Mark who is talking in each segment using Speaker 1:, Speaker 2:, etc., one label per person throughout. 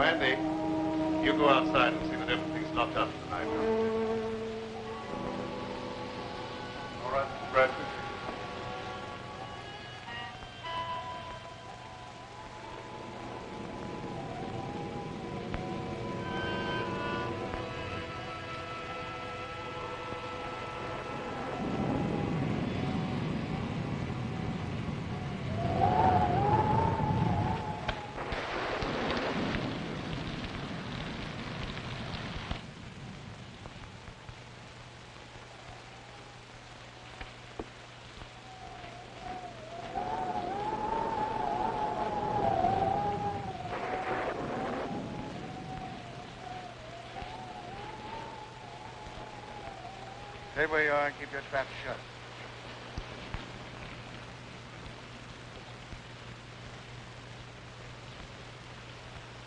Speaker 1: Andy, you go outside and see that everything's locked up tonight. All right, Mr. Bradford.
Speaker 2: Stay where you are and keep your trap shut.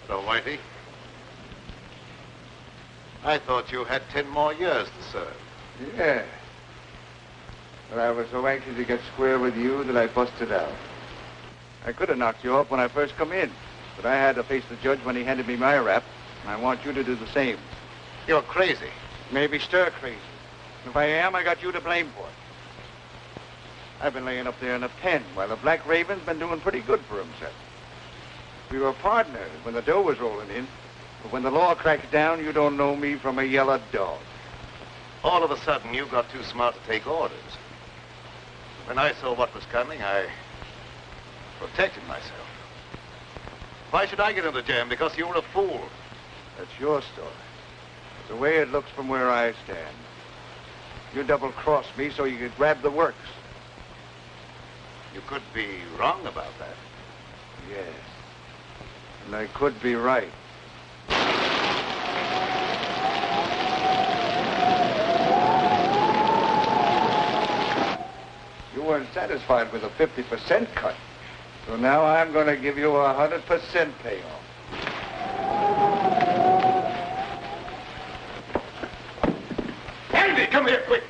Speaker 1: Hello, Whitey. I thought you had 10 more years to serve.
Speaker 2: Yeah. But I was so anxious to get square with you that I busted out. I could have knocked you off when I first come in, but I had to face the judge when he handed me my rap, and I want you to do the same.
Speaker 1: You're crazy.
Speaker 2: Maybe stir crazy. If I am, I got you to blame for it. I've been laying up there in a pen while the Black Raven's been doing pretty good for himself. We were partners when the dough was rolling in, but when the law cracks down, you don't know me from a yellow dog.
Speaker 1: All of a sudden, you got too smart to take orders. When I saw what was coming, I protected myself. Why should I get in the jam? Because you were a fool.
Speaker 2: That's your story. It's the way it looks from where I stand. You double-crossed me so you could grab the works.
Speaker 1: You could be wrong about that.
Speaker 2: Yes. And I could be right. You weren't satisfied with a 50% cut. So now I'm going to give you a 100% payoff.
Speaker 1: Andy, come here, quick.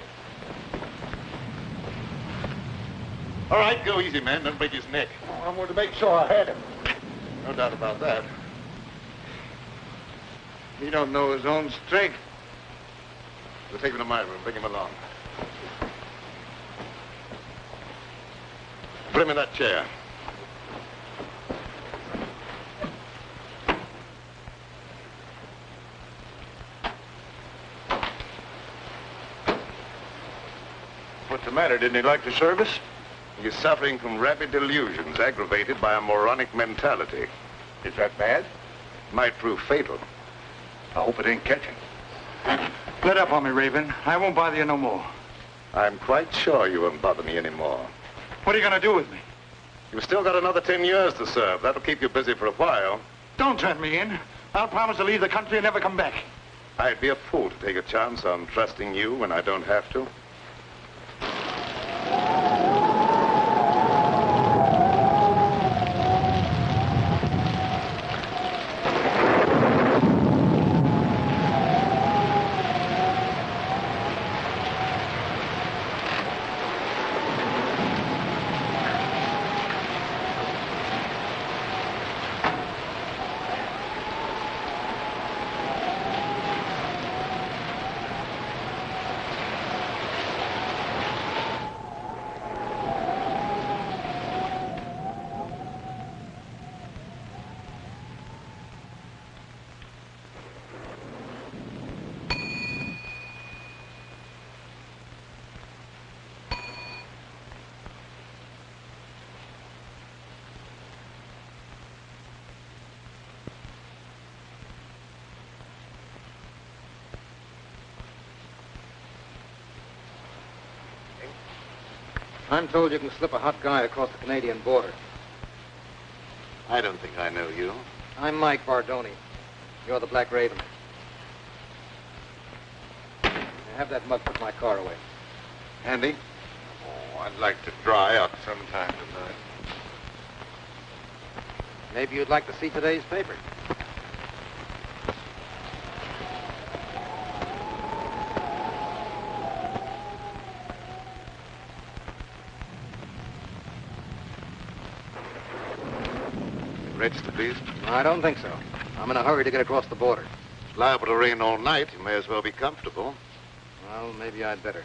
Speaker 1: All right, go easy, man. Don't break his neck.
Speaker 2: I wanted to make sure I had him.
Speaker 1: No doubt about that.
Speaker 2: He don't know his own strength.
Speaker 1: We'll take him to my room. Bring him along. Put him in that chair.
Speaker 2: What's the matter? Didn't he like the service?
Speaker 1: He's suffering from rapid delusions aggravated by a moronic mentality.
Speaker 2: Is that bad?
Speaker 1: Might prove fatal.
Speaker 2: I hope it ain't catching. Let up on me, Raven. I won't bother you no more.
Speaker 1: I'm quite sure you won't bother me anymore.
Speaker 2: What are you going to do with me?
Speaker 1: You've still got another 10 years to serve. That'll keep you busy for a while.
Speaker 2: Don't turn me in. I'll promise to leave the country and never come back.
Speaker 1: I'd be a fool to take a chance on trusting you when I don't have to.
Speaker 3: I'm told you can slip a hot guy across the Canadian border.
Speaker 1: I don't think I know you.
Speaker 3: I'm Mike Bardoni. You're the Black Raven. Now have that mug put my car away.
Speaker 1: Andy? Oh, I'd like to dry out sometime tonight.
Speaker 3: Maybe you'd like to see today's paper.
Speaker 1: Register, please.
Speaker 3: I don't think so. I'm in a hurry to get across the border.
Speaker 1: It's liable to rain all night. You may as well be comfortable.
Speaker 3: Well, maybe I'd better.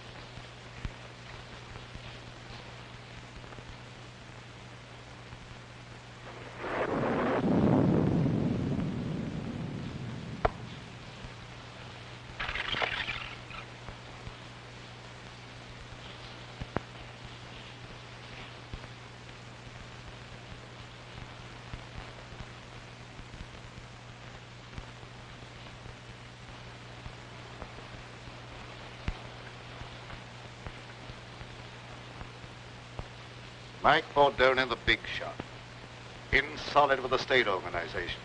Speaker 1: Mike Bardon, the big shot. In solid with the state organization.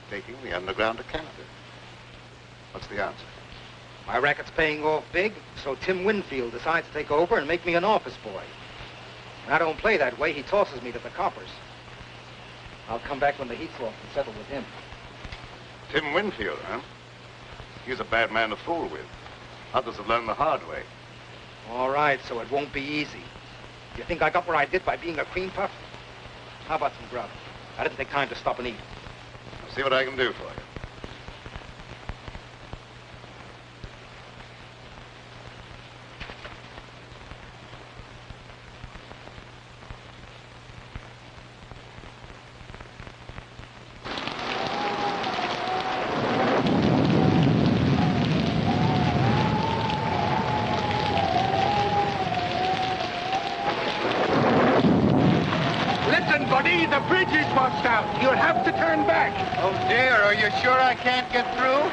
Speaker 1: Taking the underground to Canada. What's the answer?
Speaker 3: My racket's paying off big, so Tim Winfield decides to take over and make me an office boy. When I don't play that way, he tosses me to the coppers. I'll come back when the heat's off and settle with him.
Speaker 1: Tim Winfield, huh? He's a bad man to fool with. Others have learned the hard way.
Speaker 3: All right, so it won't be easy. You think I got where I did by being a cream puff? How about some grub? I didn't take time to stop and eat.
Speaker 1: I'll see what I can do for you.
Speaker 2: The bridge is washed out. You'll have to turn back.
Speaker 4: Oh, dear. Are you sure I can't get through?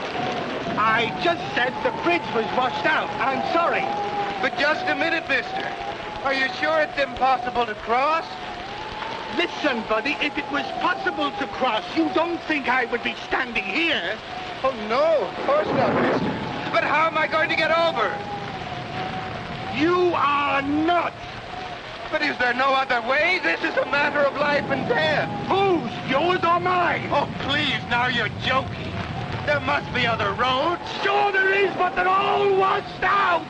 Speaker 2: I just said the bridge was washed out. I'm sorry.
Speaker 4: But just a minute, mister. Are you sure it's impossible to cross?
Speaker 2: Listen, buddy, if it was possible to cross, you don't think I would be standing here?
Speaker 4: Oh, no, of course not, mister. But how am I going to get over?
Speaker 2: You are nuts.
Speaker 4: But is there no other way? This is a matter of life and death.
Speaker 2: Whose? Yours or mine?
Speaker 4: Oh, please, now you're joking. There must be other roads.
Speaker 2: Sure there is, but they're all washed out.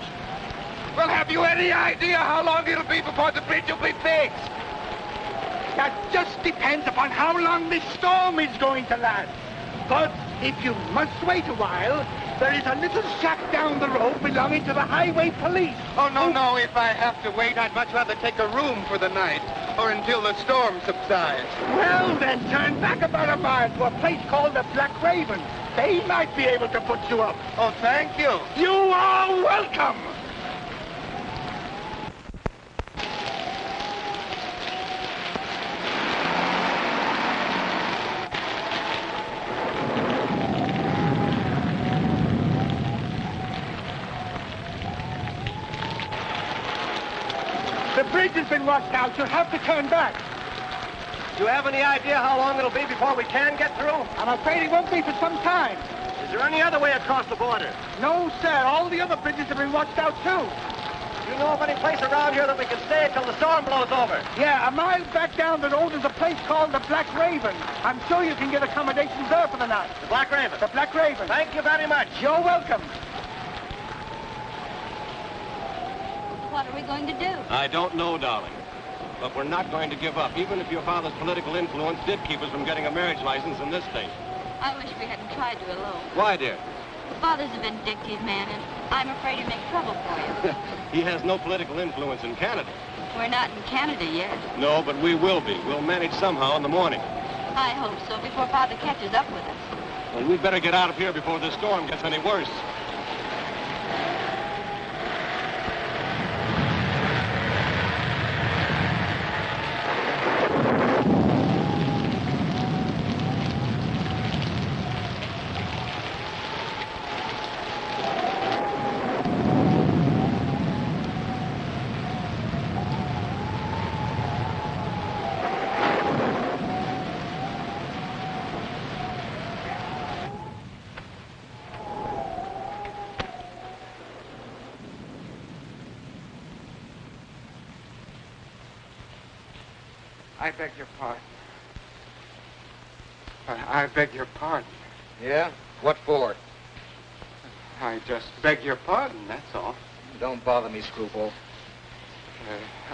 Speaker 4: Well, have you any idea how long it'll be before the bridge will be fixed?
Speaker 2: That just depends upon how long this storm is going to last. But if you must wait a while, there is a little shack down the road belonging to the highway police.
Speaker 4: Oh, no. If I have to wait, I'd much rather take a room for the night, or until the storm subsides.
Speaker 2: Well, then, turn back about a mile to a place called the Black Raven. They might be able to put you up.
Speaker 4: Oh, thank you.
Speaker 2: You are welcome. The bridge has been washed out. You'll have to turn back.
Speaker 4: Do you have any idea how long it'll be before we can get through?
Speaker 2: I'm afraid it won't be for some time.
Speaker 4: Is there any other way across the border?
Speaker 2: No, sir. All the other bridges have been washed out, too.
Speaker 4: Do you know of any place around here that we can stay until the storm blows over?
Speaker 2: Yeah, a mile back down the road is a place called the Black Raven. I'm sure you can get accommodations there for the night.
Speaker 4: The Black Raven?
Speaker 2: The Black Raven.
Speaker 4: Thank you very much.
Speaker 2: You're welcome.
Speaker 5: What are we going to do?
Speaker 6: I don't know, darling. But we're not going to give up, even if your father's political influence did keep us from getting a marriage license in this state.
Speaker 5: I wish we hadn't tried to elope.
Speaker 6: Why, dear?
Speaker 5: Father's a vindictive man, and I'm afraid he'd make trouble for you.
Speaker 6: He has no political influence in Canada.
Speaker 5: We're not in Canada yet.
Speaker 6: No, but we will be. We'll manage somehow in the morning.
Speaker 5: I hope so, before Father catches up with us.
Speaker 6: Well, we'd better get out of here before this storm gets any worse.
Speaker 2: I beg your pardon. I beg your pardon.
Speaker 3: Yeah? What for?
Speaker 2: I just beg your pardon, that's all.
Speaker 3: Don't bother me, screwball.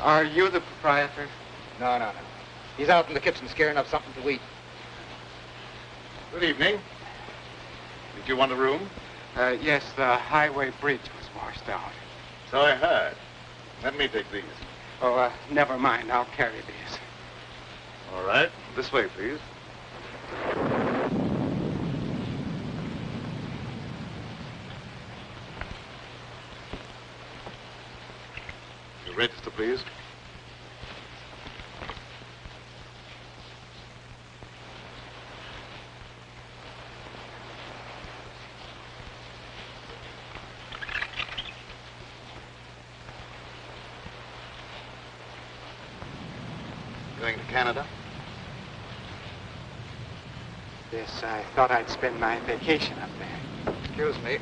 Speaker 2: Are you the proprietor?
Speaker 3: No. He's out in the kitchen scaring up something to eat.
Speaker 1: Good evening. Did you want a room?
Speaker 4: Yes, the highway bridge was washed out.
Speaker 1: So I heard. Let me take these.
Speaker 4: Oh, never mind. I'll carry these.
Speaker 1: All right. This way, please. Your register, please. Going to Canada?
Speaker 4: Yes, I thought I'd spend my vacation up there.
Speaker 1: Excuse me.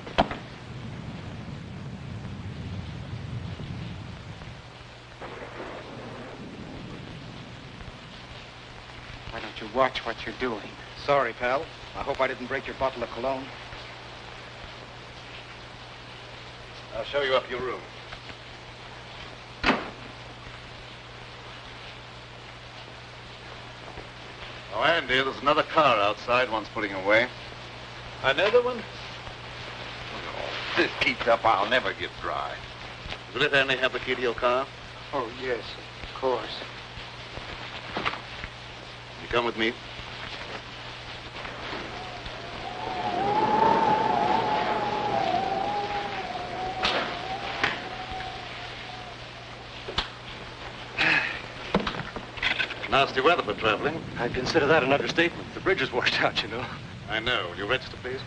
Speaker 4: Why don't you watch what you're doing?
Speaker 3: Sorry, pal. I hope I didn't break your bottle of cologne.
Speaker 1: I'll show you up your room. Oh, Andy, there's another car outside. One's putting away.
Speaker 7: Another one? This keeps up, I'll never get dry.
Speaker 1: Will it Andy have the key to your car?
Speaker 4: Oh, yes, of course.
Speaker 1: You come with me. Nasty weather for traveling.
Speaker 6: I'd consider that an understatement. The bridge is washed out, you know.
Speaker 1: I know. Will you register, please?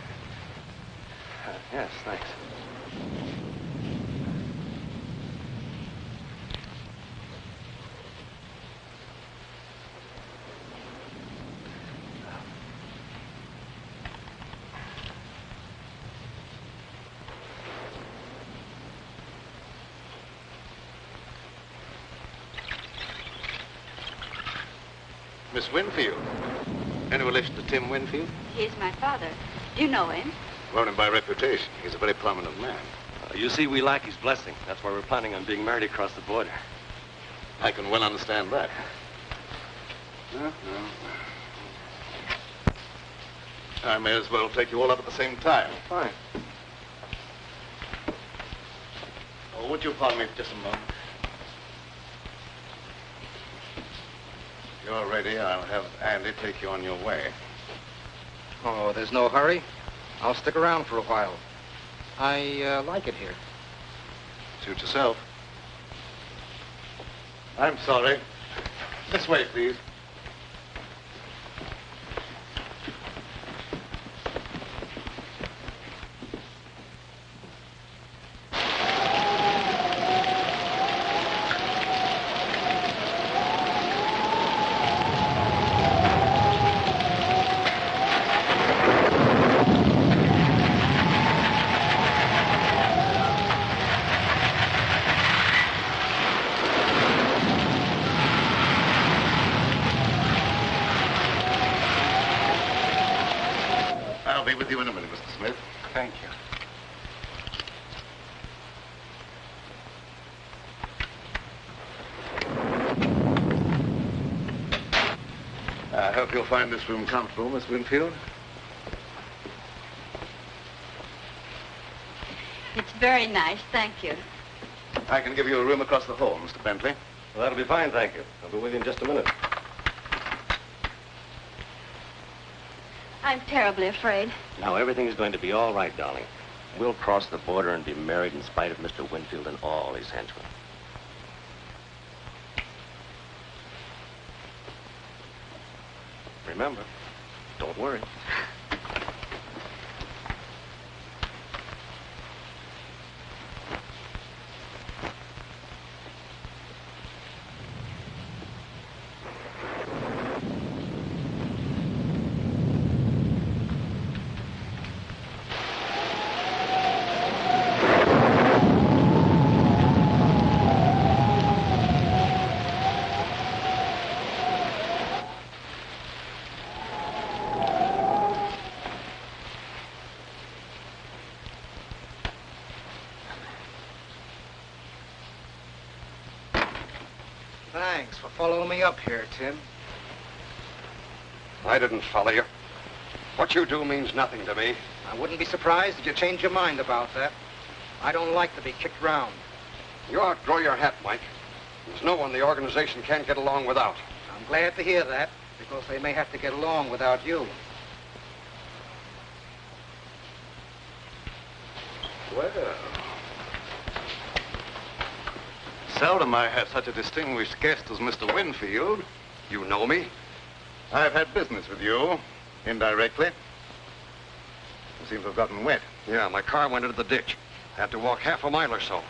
Speaker 6: Yes, thanks.
Speaker 1: Miss Winfield. Any relation to Tim Winfield?
Speaker 5: He's my father. Do you know him?
Speaker 1: Known him by reputation. He's a very prominent man.
Speaker 6: You see, we lack his blessing. That's why we're planning on being married across the border.
Speaker 1: I can well understand that. I may as well take you all up at the same time.
Speaker 6: Fine.
Speaker 1: Oh, would you pardon me for just a moment? If you're ready, I'll have Andy take you on your way.
Speaker 3: Oh, there's no hurry. I'll stick around for a while. I like it here.
Speaker 1: Suit yourself. I'm sorry. This way, please. I'll be with you in a minute, Mr. Smith.
Speaker 4: Thank you.
Speaker 1: I hope you'll find this room comfortable, Miss Winfield.
Speaker 5: It's very nice, thank you.
Speaker 1: I can give you a room across the hall, Mr. Bentley.
Speaker 6: Well, that'll be fine, thank you. I'll be with you in just a minute.
Speaker 5: I'm terribly afraid.
Speaker 6: Now, everything is going to be all right, darling. We'll cross the border and be married in spite of Mr. Winfield and all his henchmen. Remember, don't worry.
Speaker 3: Thanks for following me up here, Tim.
Speaker 7: I didn't follow you.
Speaker 6: What you do means nothing to me.
Speaker 3: I wouldn't be surprised if you change your mind about that. I don't like to be kicked round.
Speaker 6: You outgrow your hat, Mike. There's no one the organization can't get along without.
Speaker 3: I'm glad to hear that, because they may have to get along without you.
Speaker 1: Well, seldom I have such a distinguished guest as Mr. Winfield.
Speaker 6: You know me?
Speaker 1: I've had business with you, indirectly. You seem to have gotten wet.
Speaker 6: Yeah, my car went into the ditch. Had to walk half a mile or so.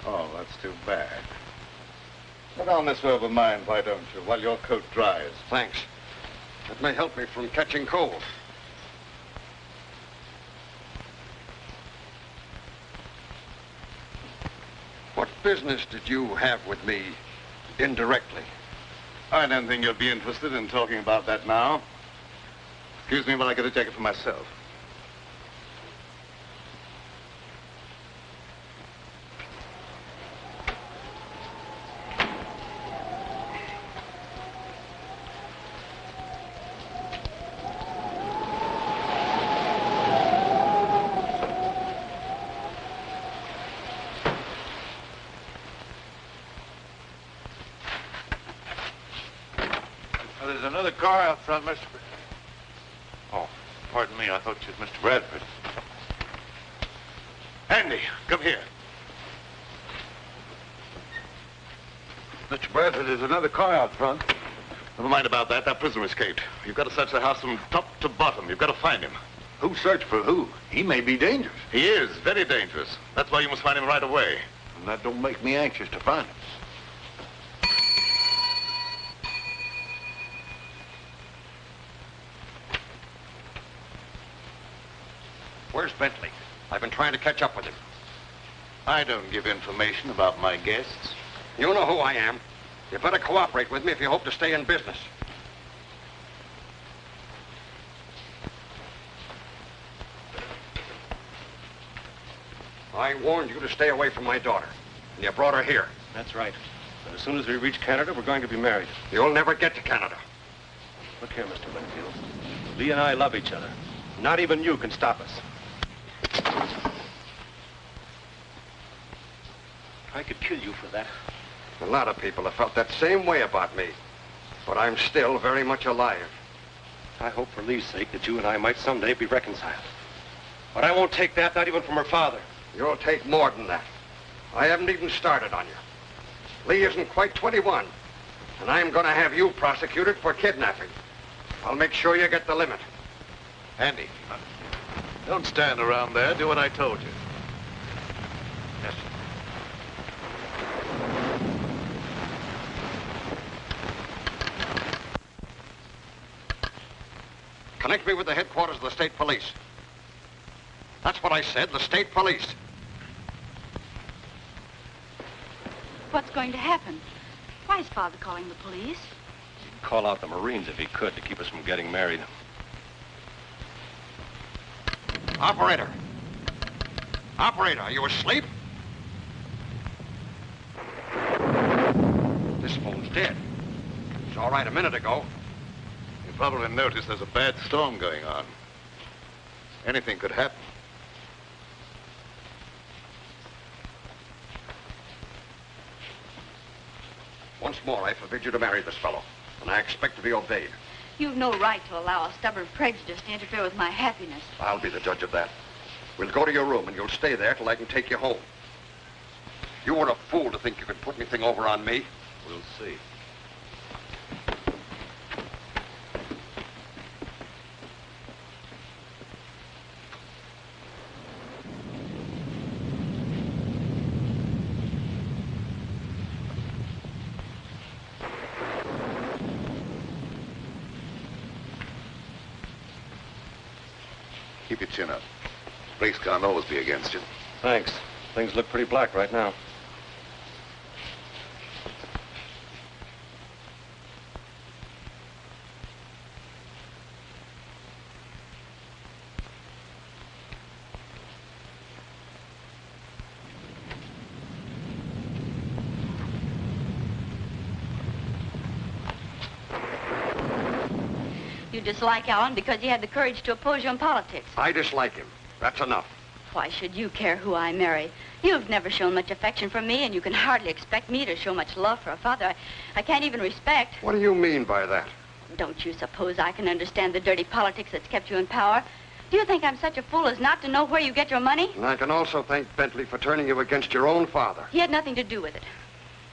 Speaker 1: Oh, that's too bad. Put on this robe of mine, why don't you, while your coat dries?
Speaker 6: Thanks. That may help me from catching cold. What business did you have with me indirectly?
Speaker 1: I don't think you'll be interested in talking about that now. Excuse me while I get a jacket for myself.
Speaker 7: There's another car out front, Mr. Oh, pardon me. I thought you was Mr. Bradford.
Speaker 1: Andy, come here.
Speaker 7: Mr. Bradford, there's another car out front.
Speaker 1: Never mind about that. That prisoner escaped. You've got to search the house from top to bottom. You've got to find him.
Speaker 7: Who searched for who? He may be dangerous.
Speaker 1: He is very dangerous. That's why you must find him right away.
Speaker 7: And that don't make me anxious to find him.
Speaker 6: Where's Bentley? I've been trying to catch up with him.
Speaker 1: I don't give information about my guests.
Speaker 6: You know who I am. You better cooperate with me if you hope to stay in business. I warned you to stay away from my daughter, and you brought her here.
Speaker 8: That's right. But as soon as we reach Canada, we're going to be married.
Speaker 6: You'll never get to Canada.
Speaker 8: Look here, Mr. Winfield. Lee and I love each other. Not even you can stop us. I could kill you for that.
Speaker 6: A lot of people have felt that same way about me. But I'm still very much alive.
Speaker 8: I hope for Lee's sake that you and I might someday be reconciled. But I won't take that, not even from her father.
Speaker 6: You'll take more than that. I haven't even started on you. Lee isn't quite 21. And I'm going to have you prosecuted for kidnapping. I'll make sure you get the limit.
Speaker 1: Andy, don't stand around there. Do what I told you.
Speaker 6: Yes. Connect me with the headquarters of the state police. That's what I said, the state police.
Speaker 5: What's going to happen? Why is Father calling the police?
Speaker 8: He'd call out the Marines if he could to keep us from getting married.
Speaker 6: Operator. Operator, are you asleep? This phone's dead. It was all right a minute ago.
Speaker 1: You probably noticed there's a bad storm going on. Anything could happen.
Speaker 6: Once more, I forbid you to marry this fellow, and I expect to be obeyed.
Speaker 5: You've no right to allow a stubborn prejudice to interfere with my happiness.
Speaker 6: I'll be the judge of that. We'll go to your room, and you'll stay there till I can take you home. You were a fool to think you could put anything over on me.
Speaker 1: We'll see. Keep your chin up. Race can't always be against you.
Speaker 8: Thanks. Things look pretty black right now.
Speaker 5: You dislike Alan because he had the courage to oppose you in politics.
Speaker 6: I dislike him. That's enough.
Speaker 5: Why should you care who I marry? You've never shown much affection for me, and you can hardly expect me to show much love for a father I can't even respect.
Speaker 6: What do you mean by that?
Speaker 5: Don't you suppose I can understand the dirty politics that's kept you in power? Do you think I'm such a fool as not to know where you get your money?
Speaker 6: And I can also thank Bentley for turning you against your own father.
Speaker 5: He had nothing to do with it.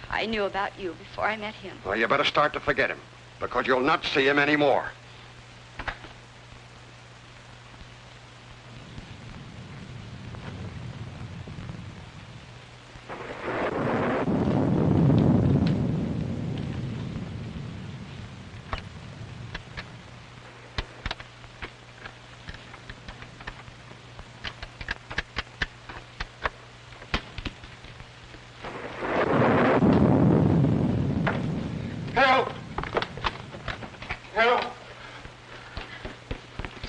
Speaker 5: I knew about you before I met him.
Speaker 6: Well, you better start to forget him, because you'll not see him anymore.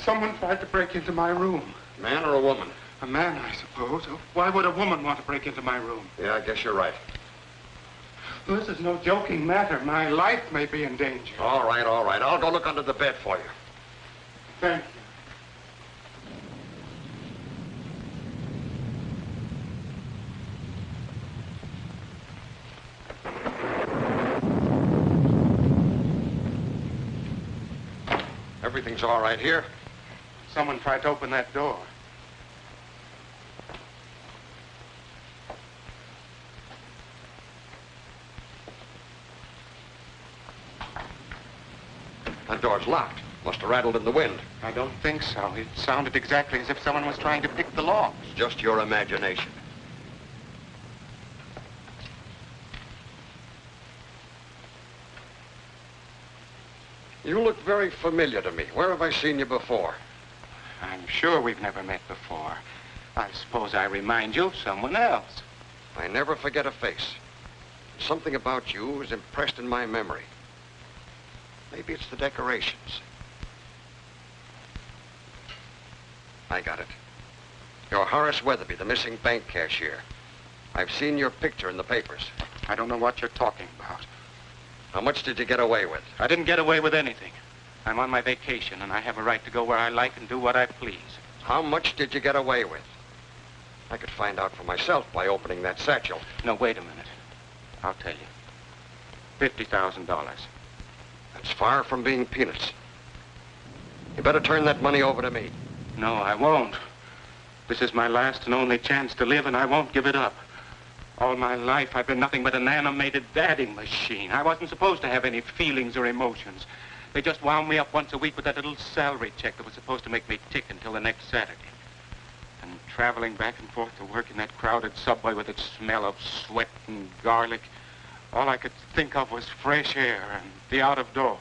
Speaker 4: Someone tried to break into my room.
Speaker 6: Man or a woman?
Speaker 4: A man, I suppose. Why would a woman want to break into my room?
Speaker 6: Yeah, I guess you're right.
Speaker 4: This is no joking matter. My life may be in danger.
Speaker 6: All right, all right. I'll go look under the bed for you.
Speaker 4: Thank you.
Speaker 6: Everything's all right here.
Speaker 4: Someone tried to open that door.
Speaker 6: That door's locked. Must have rattled in the wind.
Speaker 4: I don't think so. It sounded exactly as if someone was trying to pick the locks.
Speaker 6: It's just your imagination. You look very familiar to me. Where have I seen you before?
Speaker 4: I'm sure we've never met before. I suppose I remind you of someone else.
Speaker 6: I never forget a face. Something about you is impressed in my memory. Maybe it's the decorations. I got it. You're Horace Weatherby, the missing bank cashier. I've seen your picture in the papers.
Speaker 4: I don't know what you're talking about.
Speaker 6: How much did you get away with?
Speaker 4: I didn't get away with anything. I'm on my vacation, and I have a right to go where I like and do what I please.
Speaker 6: How much did you get away with? I could find out for myself by opening that satchel.
Speaker 4: No, wait a minute. I'll tell you. $50,000.
Speaker 6: That's far from being peanuts. You better turn that money over to me.
Speaker 4: No, I won't. This is my last and only chance to live, and I won't give it up. All my life, I've been nothing but an animated dadding machine. I wasn't supposed to have any feelings or emotions. They just wound me up once a week with that little salary check that was supposed to make me tick until the next Saturday. And traveling back and forth to work in that crowded subway with its smell of sweat and garlic, all I could think of was fresh air and the out of doors.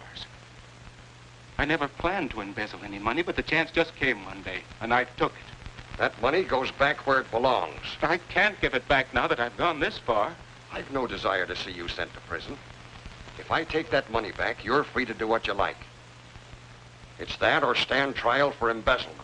Speaker 4: I never planned to embezzle any money, but the chance just came one day, and I took it.
Speaker 6: That money goes back where it belongs.
Speaker 4: I can't give it back now that I've gone this far.
Speaker 6: I've no desire to see you sent to prison. If I take that money back, you're free to do what you like. It's that or stand trial for embezzlement.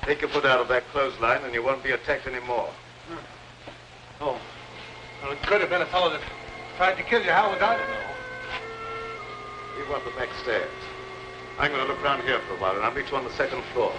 Speaker 1: Take your foot out of that clothesline and you won't be attacked anymore.
Speaker 2: Oh. Well, it could have been a fellow that tried to kill you. How was I to know?
Speaker 1: You want the back stairs. I'm going to look around here for a while, and I'll meet you on the second floor.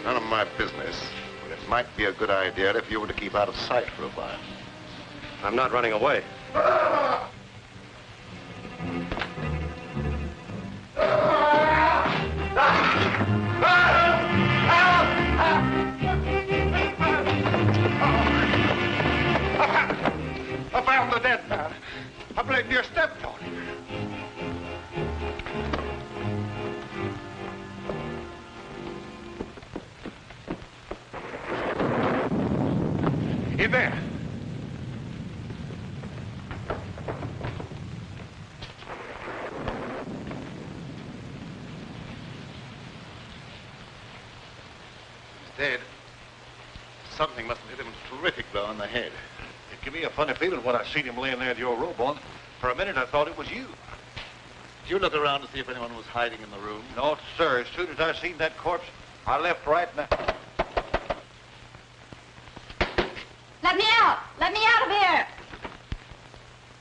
Speaker 1: None of my business, but it might be a good idea if you were to keep out of sight for a while.
Speaker 8: I'm not running away.
Speaker 2: I found the dead man. I blame your stepdaughter. In there.
Speaker 1: He's dead. Something must have hit him a terrific blow on the head.
Speaker 7: It gave me a funny feeling when I seen him laying there with your robe on. For a minute, I thought it was you.
Speaker 1: Did you look around to see if anyone was hiding in the room?
Speaker 7: No, sir. As soon as I seen that corpse, I left right now.
Speaker 5: Let me out! Let me out of here!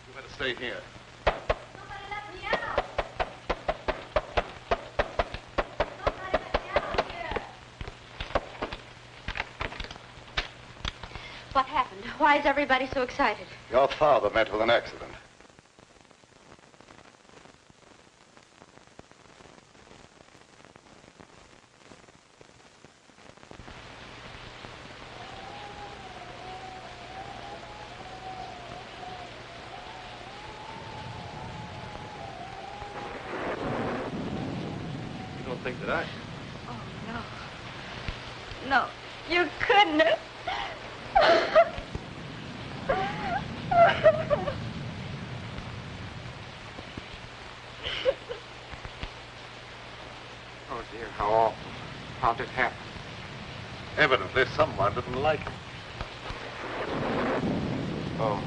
Speaker 1: You better stay here.
Speaker 5: Somebody let me out! Somebody let me out of here! What happened? Why is everybody so excited?
Speaker 1: Your father met with an accident.
Speaker 7: Think that I...
Speaker 5: Oh, no. No, you couldn't have.
Speaker 2: Oh, dear, how awful. How did it happen?
Speaker 1: Evidently, someone didn't like him.
Speaker 2: Oh.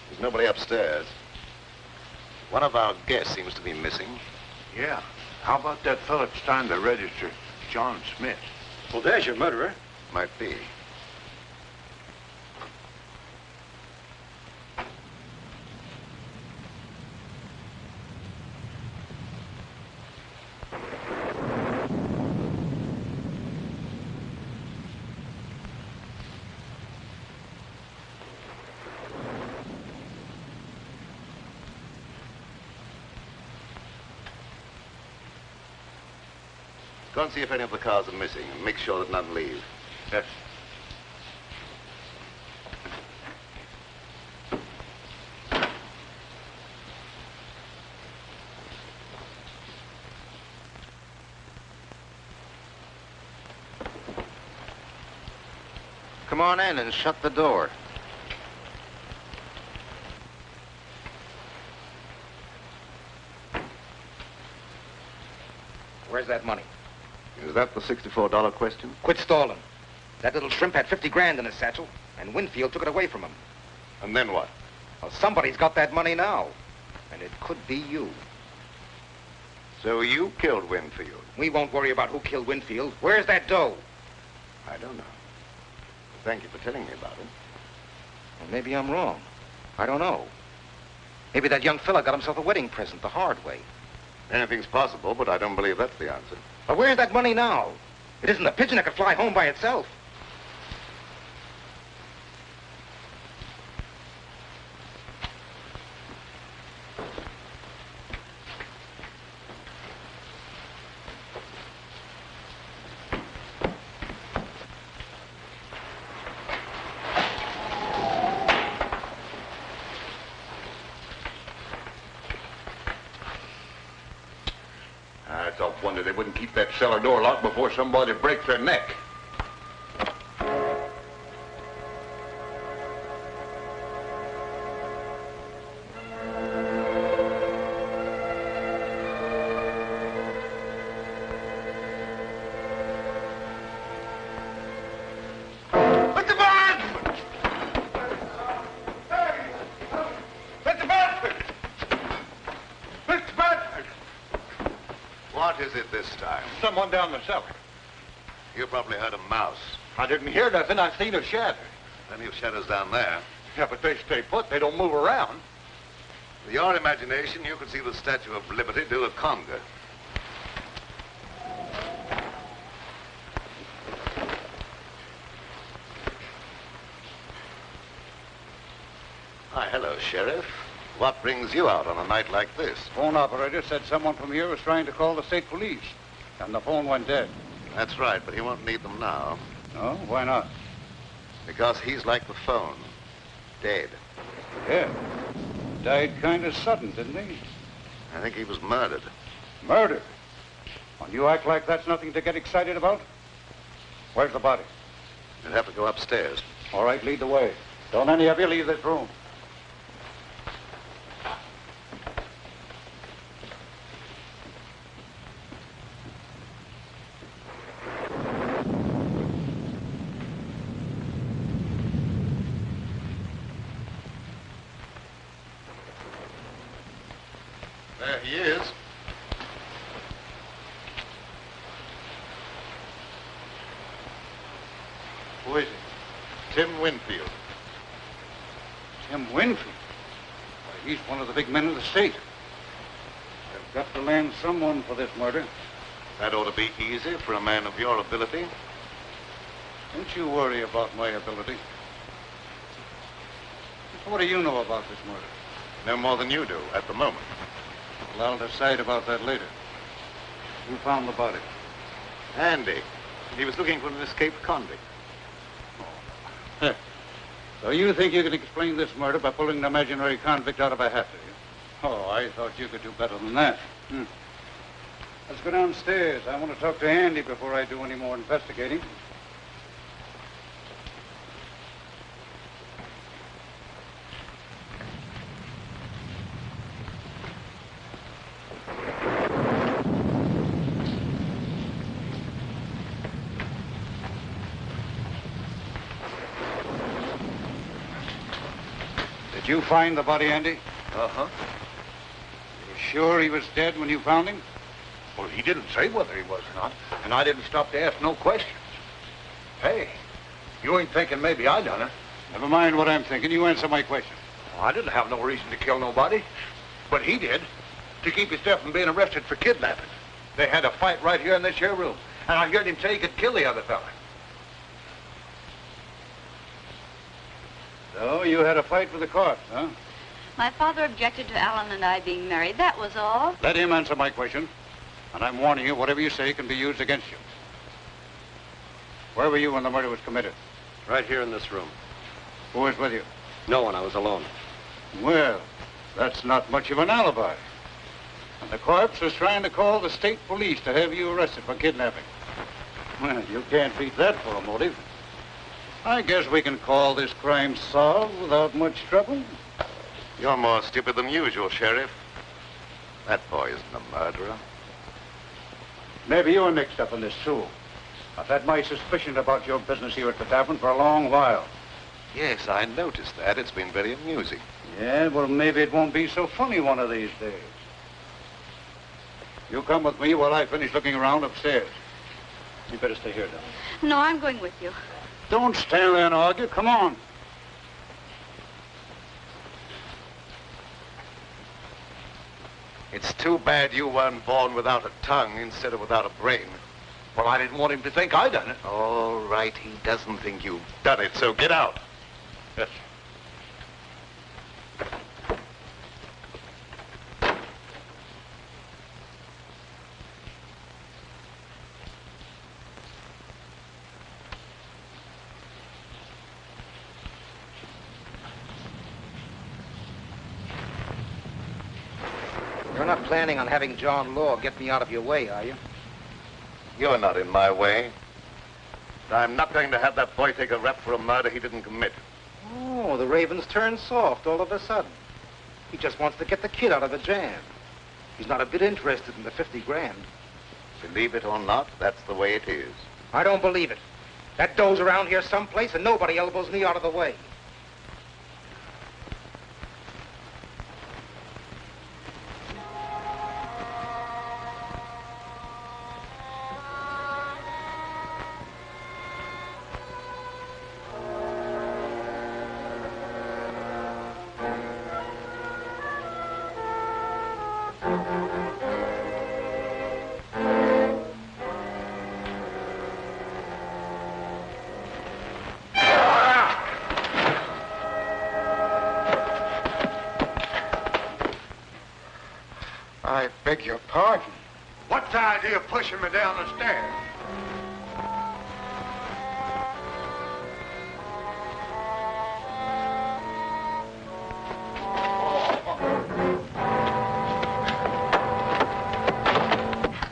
Speaker 1: There's nobody upstairs. One of our guests seems to be missing.
Speaker 7: Yeah. How about that fellow at signed the register, John Smith?
Speaker 8: Well, there's your murderer.
Speaker 1: Might be. Go and see if any of the cars are missing and make sure that none leave.
Speaker 7: Yes.
Speaker 3: Come on in and shut the door. Where's that money?
Speaker 1: Is that the $64 question?
Speaker 3: Quit stalling. That little shrimp had 50 grand in his satchel, and Winfield took it away from him.
Speaker 1: And then what?
Speaker 3: Well, somebody's got that money now, and it could be you.
Speaker 1: So you killed Winfield?
Speaker 3: We won't worry about who killed Winfield. Where's that dough?
Speaker 1: I don't know. Thank you for telling me about it.
Speaker 3: Well, maybe I'm wrong. I don't know. Maybe that young fella got himself a wedding present the hard way.
Speaker 1: Anything's possible, but I don't believe that's the answer.
Speaker 3: But where's that money now? It isn't a pigeon that could fly home by itself.
Speaker 7: It's a wonder they wouldn't keep that cellar door locked before somebody breaks their neck. Mr. Bradford! Hey! Mr. Bradford! Mr. Bradford!
Speaker 1: What is it this time?
Speaker 7: Someone down the cellar.
Speaker 1: You probably heard a mouse.
Speaker 7: I didn't hear nothing. I seen a shadow.
Speaker 1: Plenty of shadows down there.
Speaker 7: Yeah, but they stay put. They don't move around.
Speaker 1: With your imagination, you could see the Statue of Liberty do a conga. Hi, hello, Sheriff. What brings you out on a night like this?
Speaker 2: Phone operator said someone from here was trying to call the state police, and the phone went dead.
Speaker 1: That's right, but he won't need them now.
Speaker 2: No? Why not?
Speaker 1: Because he's like the phone. Dead.
Speaker 2: Yeah. Died kind of sudden, didn't he?
Speaker 1: I think he was murdered.
Speaker 2: Murder? When you act like that's nothing to get excited about? Where's the body?
Speaker 1: You'd have to go upstairs.
Speaker 2: All right, lead the way. Don't any of you leave this room.
Speaker 1: There he is. Who is he? Tim Winfield.
Speaker 2: Tim Winfield? Why, he's one of the big men of the state. They've got to land someone for this murder.
Speaker 1: That ought to be easy for a man of your ability.
Speaker 2: Don't you worry about my ability. What do you know about this murder?
Speaker 1: No more than you do at the moment.
Speaker 2: Well, I'll decide about that later. Who found the body?
Speaker 1: Andy. He was looking for an escaped convict.
Speaker 2: So you think you can explain this murder by pulling an imaginary convict out of a hat, do you? Oh, I thought you could do better than that. Let's go downstairs. I want to talk to Andy before I do any more investigating. Did you find the body, Andy?
Speaker 7: Uh-huh.
Speaker 2: You sure he was dead when you found him?
Speaker 7: Well, he didn't say whether he was or not, and I didn't stop to ask no questions. Hey, you ain't thinking maybe I done it.
Speaker 2: Never mind what I'm thinking. You answer my question.
Speaker 7: Well, I didn't have no reason to kill nobody, but he did, to keep his stuff from being arrested for kidnapping. They had a fight right here in this here room, and I heard him say he could kill the other fella.
Speaker 2: So you had a fight with the court, huh?
Speaker 5: My father objected to Alan and I being married. That was all.
Speaker 2: Let him answer my question. And I'm warning you, whatever you say can be used against you. Where were you when the murder was committed?
Speaker 8: Right here in this room.
Speaker 2: Who was with you?
Speaker 8: No one. I was alone.
Speaker 2: Well, that's not much of an alibi. And the corpse was trying to call the state police to have you arrested for kidnapping. Well, you can't beat that for a motive. I guess we can call this crime solved without much trouble.
Speaker 1: You're more stupid than usual, Sheriff. That boy isn't a murderer.
Speaker 2: Maybe you're mixed up in this, too. I've had my suspicion about your business here at the tavern for a long while.
Speaker 1: Yes, I noticed that. It's been very amusing.
Speaker 2: Yeah, well, maybe it won't be so funny one of these days. You come with me while I finish looking around upstairs. You better stay here, then.
Speaker 5: No, I'm going with you.
Speaker 2: Don't stand there and argue. Come on.
Speaker 1: It's too bad you weren't born without a tongue instead of without a brain.
Speaker 7: Well, I didn't want him to think I done it.
Speaker 1: All right, he doesn't think you've done it, so get out.
Speaker 2: Yes.
Speaker 3: You're not planning on having John Law get me out of your way, are you?
Speaker 1: You're not in my way. I'm not going to have that boy take a rap for a murder he didn't commit.
Speaker 3: Oh, the Raven's turned soft all of a sudden. He just wants to get the kid out of a jam. He's not a bit interested in the 50 grand.
Speaker 1: Believe it or not, that's the way it is.
Speaker 3: I don't believe it. That dough's around here someplace and nobody elbows me out of the way.
Speaker 2: I beg your pardon.
Speaker 7: What's the idea of pushing me down the stairs?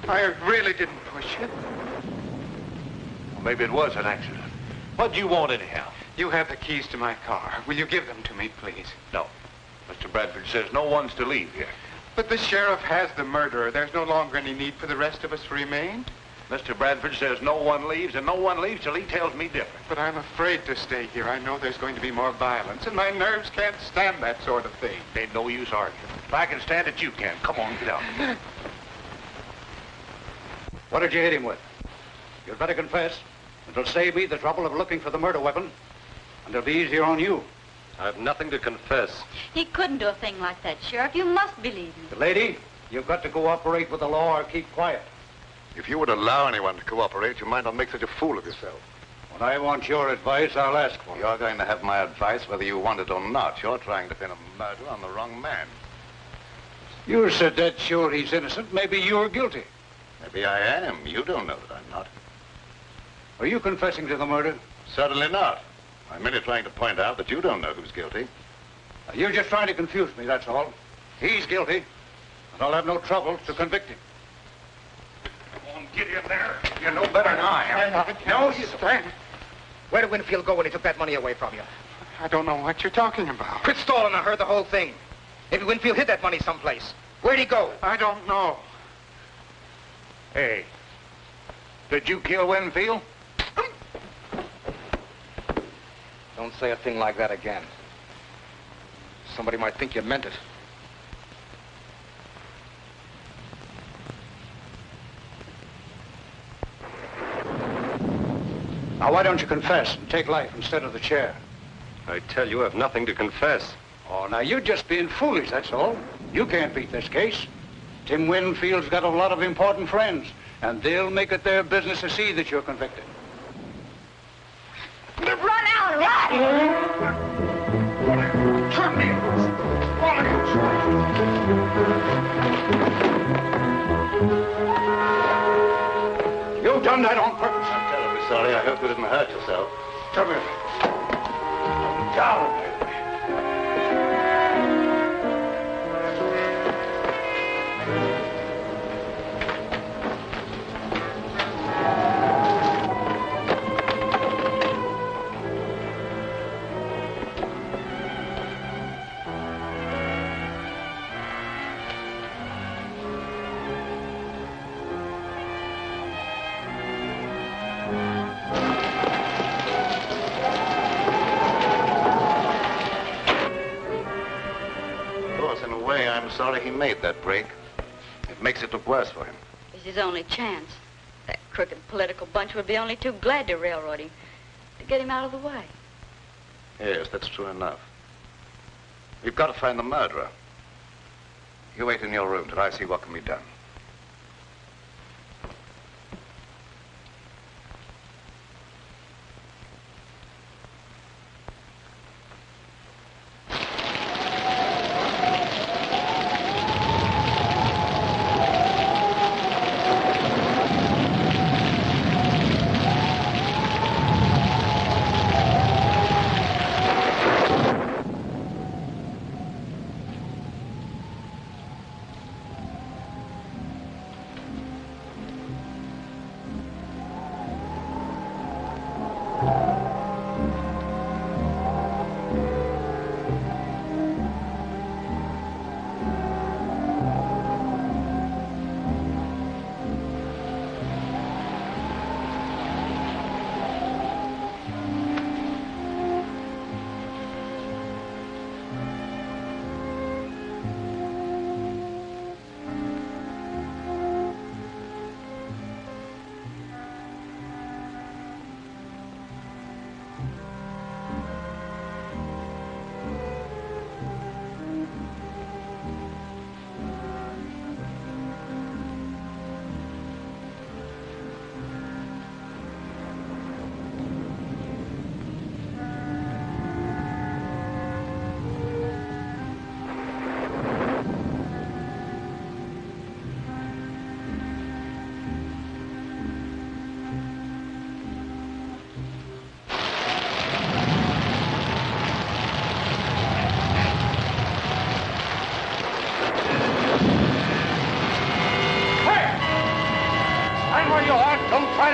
Speaker 4: I really didn't push you.
Speaker 7: Well, maybe it was an accident. What'd you want anyhow?
Speaker 4: You have the keys to my car. Will you give them to me, please?
Speaker 7: No. Mr. Bradford says no one's to leave here.
Speaker 4: But the sheriff has the murderer. There's no longer any need for the rest of us to remain.
Speaker 7: Mr. Bradford says no one leaves, and no one leaves till he tells me different.
Speaker 4: But I'm afraid to stay here. I know there's going to be more violence, and my nerves can't stand that sort of thing.
Speaker 7: Ain't no use arguing. If I can stand it, you can. Come on, get out.
Speaker 2: What did you hit him with? You'd better confess. It'll save me the trouble of looking for the murder weapon, and it'll be easier on you.
Speaker 8: I've nothing to confess.
Speaker 5: He couldn't do a thing like that, Sheriff. You must believe him.
Speaker 2: The lady, you've got to cooperate with the law or keep quiet.
Speaker 1: If you would allow anyone to cooperate, you might not make such a fool of yourself.
Speaker 2: When I want your advice, I'll ask for it.
Speaker 1: You're going to have my advice whether you want it or not. You're trying to pin a murder on the wrong man.
Speaker 2: You said that sure he's innocent. Maybe you're guilty.
Speaker 1: Maybe I am. You don't know that I'm not.
Speaker 2: Are you confessing to the murder?
Speaker 1: Certainly not. I'm merely trying to point out that you don't know who's guilty.
Speaker 2: You're just trying to confuse me, that's all. He's guilty, and I'll have no trouble to convict him.
Speaker 7: Come on, get in there. You know better than I am.
Speaker 4: No, you stand.
Speaker 3: Where did Winfield go when he took that money away from you?
Speaker 4: I don't know what you're talking about.
Speaker 3: Quit stalling. I heard the whole thing. Maybe Winfield hid that money someplace. Where'd he go?
Speaker 4: I don't know.
Speaker 7: Hey, did you kill Winfield?
Speaker 3: Don't say a thing like that again. Somebody might think you meant it.
Speaker 2: Now, why don't you confess and take life instead of the chair?
Speaker 8: I tell you, I've nothing to confess.
Speaker 2: Oh, now, you're just being foolish, that's all. You can't beat this case. Tim Winfield's got a lot of important friends, and they'll make it their business to see that you're convicted.
Speaker 5: Run out, run!
Speaker 7: Turn me loose.
Speaker 2: done that on purpose.
Speaker 1: I'm terribly sorry. I hope you didn't hurt yourself.
Speaker 2: Come here. Down.
Speaker 1: I'm sorry he made that break. It makes it look worse for him.
Speaker 5: It's his only chance. That crooked political bunch would be only too glad to railroad him, to get him out of the way.
Speaker 1: Yes, that's true enough. We've got to find the murderer. You wait in your room till I see what can be done.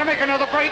Speaker 2: Make another break.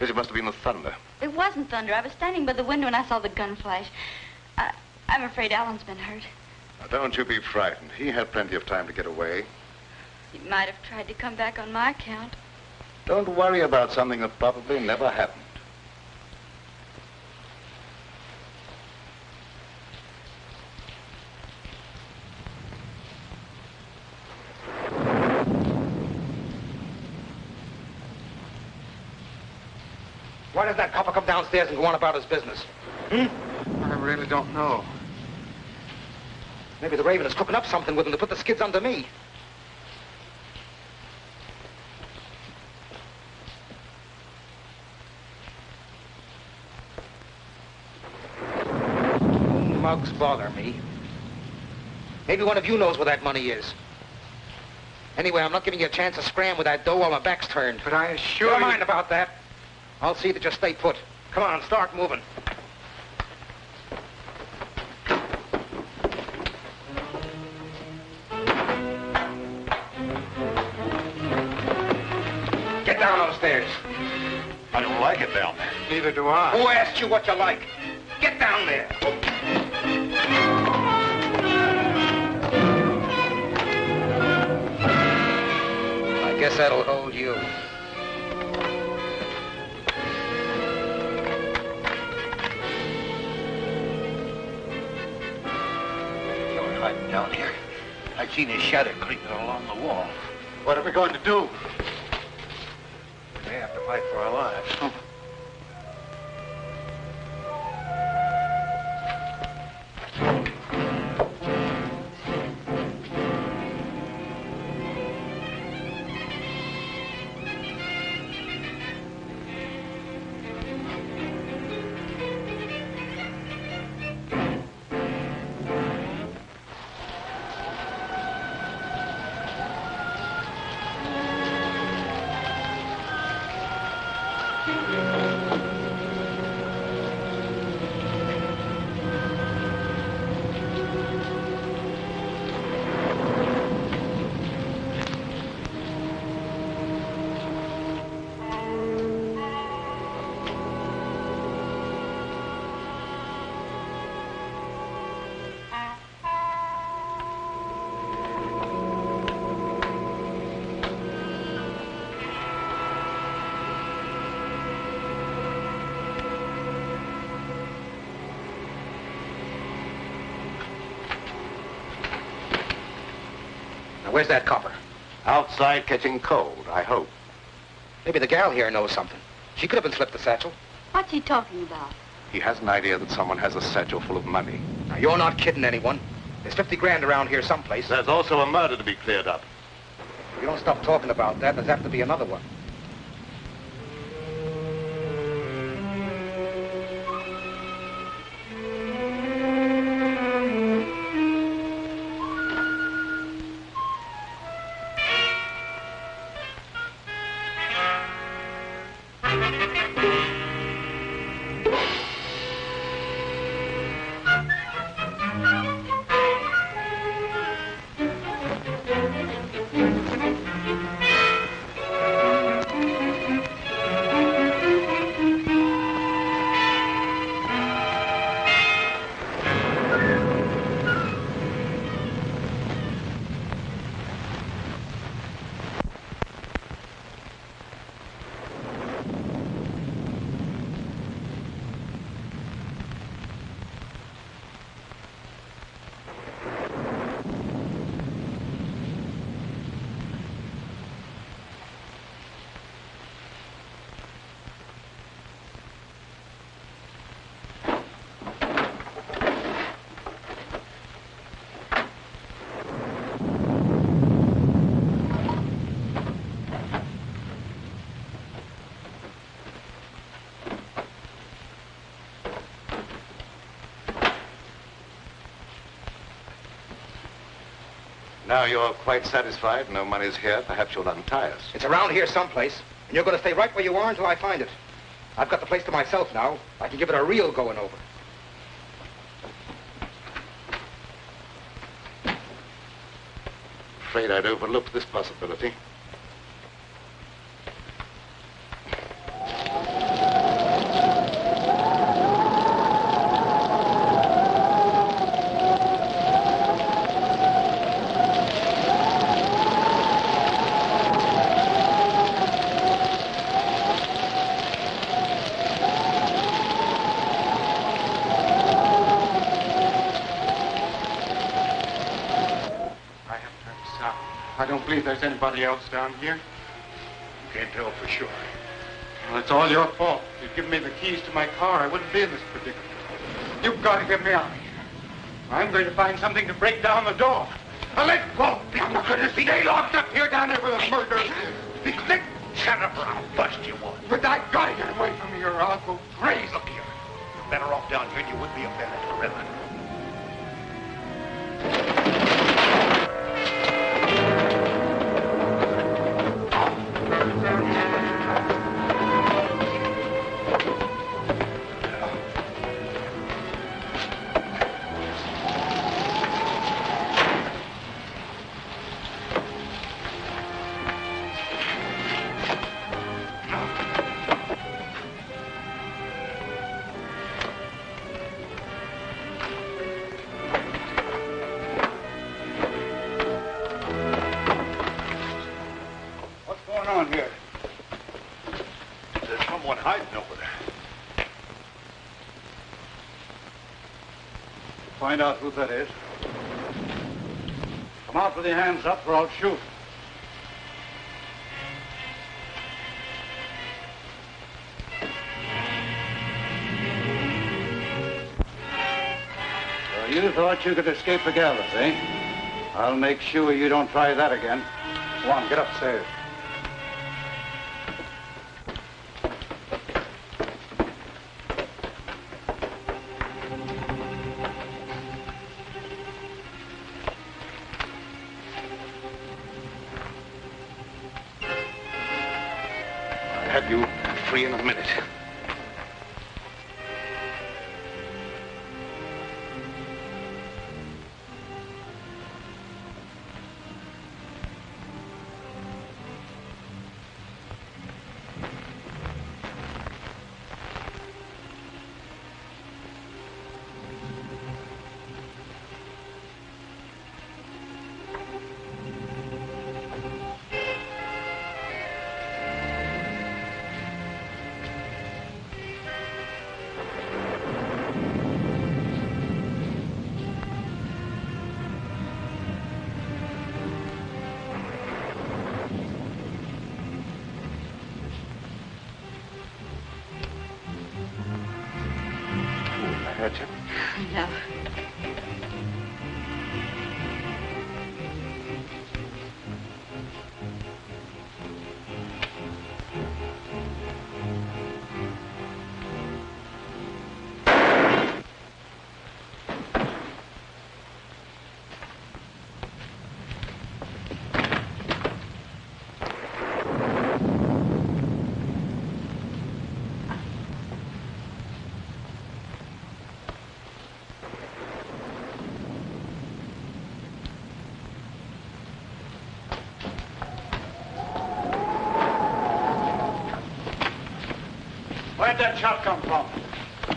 Speaker 1: It must have been the thunder.
Speaker 5: It wasn't thunder. I was standing by the window and I saw the gun flash. I'm afraid Alan's been hurt.
Speaker 1: Now, don't you be frightened. He had plenty of time to get away.
Speaker 5: He might have tried to come back on my account.
Speaker 1: Don't worry about something that probably never happened.
Speaker 3: Why does that copper come downstairs and go on about his business?
Speaker 2: I really don't know.
Speaker 3: Maybe the Raven is cooking up something with him to put the skids under me. Mugs bother me. Maybe one of you knows where that money is. Anyway, I'm not giving you a chance to scram with that dough while my back's turned.
Speaker 2: But I assure
Speaker 3: Never
Speaker 2: you...
Speaker 3: mind about that. I'll see that you stay put. Come on, start moving. down those stairs.
Speaker 7: I don't like it down there.
Speaker 2: Neither do I.
Speaker 3: Who asked you what you like? Get down there. I guess that'll hold you.
Speaker 7: You're hiding down here. I seen his shadow creeping along the wall.
Speaker 2: What are we going to do?
Speaker 7: We may have to fight for our lives.
Speaker 3: Now, where's that copper?
Speaker 1: Outside catching cold, I hope.
Speaker 3: Maybe the gal here knows something. She could have been slipped the satchel.
Speaker 5: What's he talking about?
Speaker 1: He has an idea that someone has a satchel full of money.
Speaker 3: Now, you're not kidding anyone. There's 50 grand around here someplace.
Speaker 1: There's also a murder to be cleared up.
Speaker 3: If you don't stop talking about that, there's apt to be another one.
Speaker 1: Now you're quite satisfied. No money's here. Perhaps you'll untie us.
Speaker 3: It's around here someplace, and you're going to stay right where you are until I find it. I've got the place to myself now. I can give it a real going over.
Speaker 1: Afraid I'd overlooked this possibility.
Speaker 4: I don't believe there's anybody else down here.
Speaker 7: You can't tell for sure.
Speaker 4: Well, it's all your fault. If you'd given me the keys to my car, I wouldn't be in this predicament. You've got to get me out of here. I'm going to find something to break down the door. Now let go! I'm not going to stay locked up here down there with a murder.
Speaker 7: Shut up or I'll bust you one.
Speaker 4: But I got to get away from here or I'll go crazy.
Speaker 7: Look here. You're better off down here than you would be up there at the river. someone hiding over there.
Speaker 2: Find out who that is. Come out with your hands up or I'll shoot. So you thought you could escape the gallows, eh? I'll make sure you don't try that again. Go on, get upstairs.
Speaker 7: I'll have you free in a minute. Hurt you?
Speaker 5: No.
Speaker 2: Where'd that shot come from?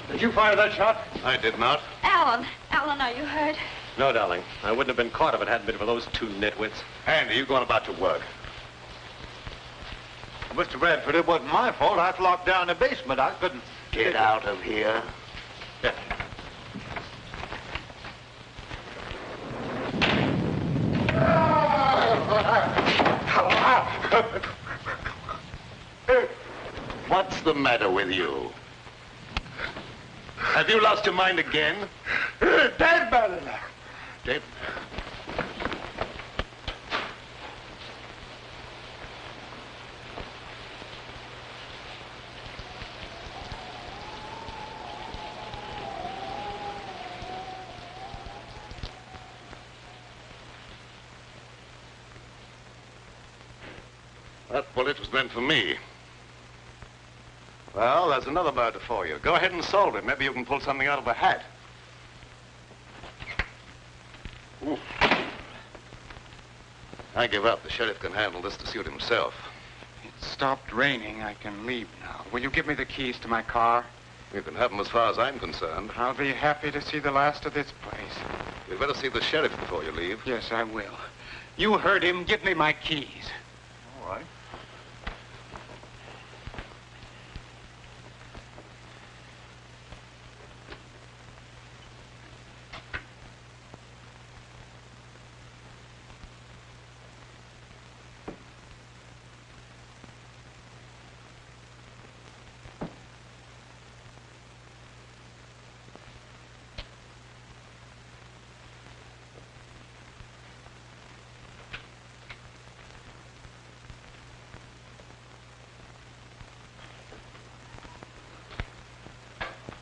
Speaker 2: Did you fire that shot?
Speaker 1: I did not.
Speaker 5: Alan, are you hurt?
Speaker 8: No, darling. I wouldn't have been caught if it hadn't been for those two nitwits.
Speaker 1: Andy, you going about your work.
Speaker 2: Well, Mr. Bradford, it wasn't my fault. I was locked down in the basement. I couldn't...
Speaker 1: Get out of here.
Speaker 2: Yeah.
Speaker 1: What's the matter with you? Have you lost your mind again?
Speaker 2: Dead, Bradford.
Speaker 1: Dave? That bullet was meant for me. Well, there's another murder for you. Go ahead and solve it. Maybe you can pull something out of a hat. Ooh. I give up. The sheriff can handle this to suit himself.
Speaker 4: It stopped raining. I can leave now. Will you give me the keys to my car?
Speaker 1: You can have them as far as I'm concerned.
Speaker 4: I'll be happy to see the last of this place.
Speaker 1: You'd better see the sheriff before you leave.
Speaker 4: Yes, I will. You heard him. Give me my keys.
Speaker 2: All right.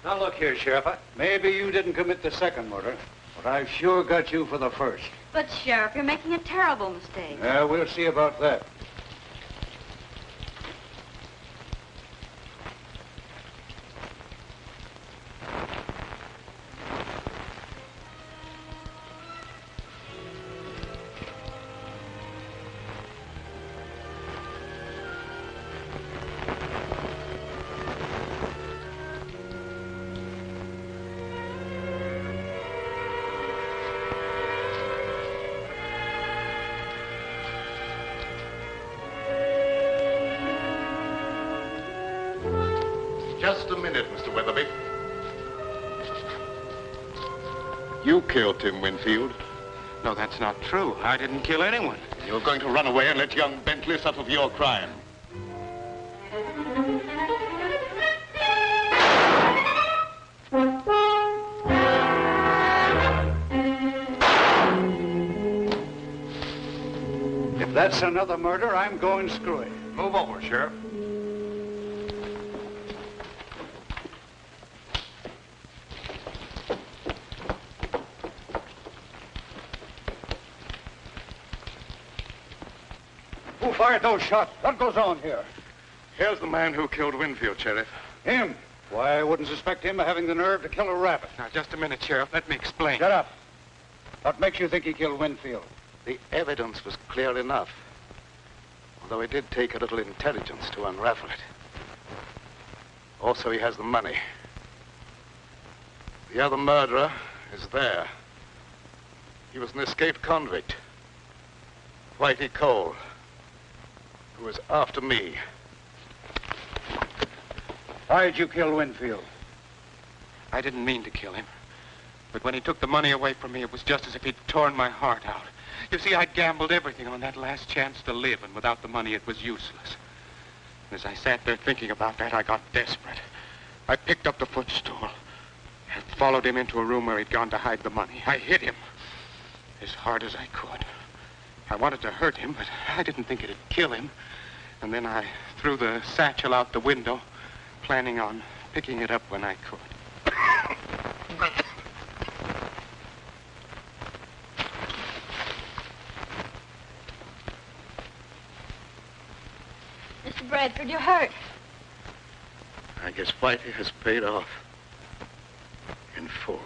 Speaker 2: Now, look here, Sheriff. Maybe you didn't commit the second murder, but I've sure got you for the first.
Speaker 5: But, Sheriff, you're making a terrible mistake.
Speaker 2: Yeah, we'll see about that.
Speaker 1: Just a minute, Mr. Weatherby. You killed Tim Winfield.
Speaker 4: No, that's not true. I didn't kill anyone.
Speaker 1: You're going to run away and let young Bentley suffer for your crime.
Speaker 2: If that's another murder, I'm going screwy.
Speaker 7: Move over, Sheriff.
Speaker 2: Who fired those shots? What goes on here?
Speaker 4: Here's the man who killed Winfield, Sheriff.
Speaker 2: Him? Why, I wouldn't suspect him of having the nerve to kill a rabbit.
Speaker 4: Now, just a minute, Sheriff. Let me explain.
Speaker 2: Shut up. What makes you think he killed Winfield?
Speaker 1: The evidence was clear enough. Although it did take a little intelligence to unravel it. Also, he has the money. The other murderer is there. He was an escaped convict. Whitey Cole, who was after me.
Speaker 2: Why did you kill Winfield?
Speaker 4: I didn't mean to kill him. But when he took the money away from me, it was just as if he'd torn my heart out. You see, I gambled everything on that last chance to live, and without the money, it was useless. And as I sat there thinking about that, I got desperate. I picked up the footstool and followed him into a room where he'd gone to hide the money. I hit him as hard as I could. I wanted to hurt him, but I didn't think it'd kill him. And then I threw the satchel out the window, planning on picking it up when I could.
Speaker 5: Mr. Bradford, you're hurt.
Speaker 1: I guess Whitey has paid off in full.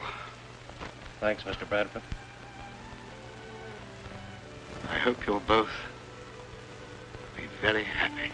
Speaker 8: Thanks, Mr. Bradford.
Speaker 1: I hope you'll both be very happy.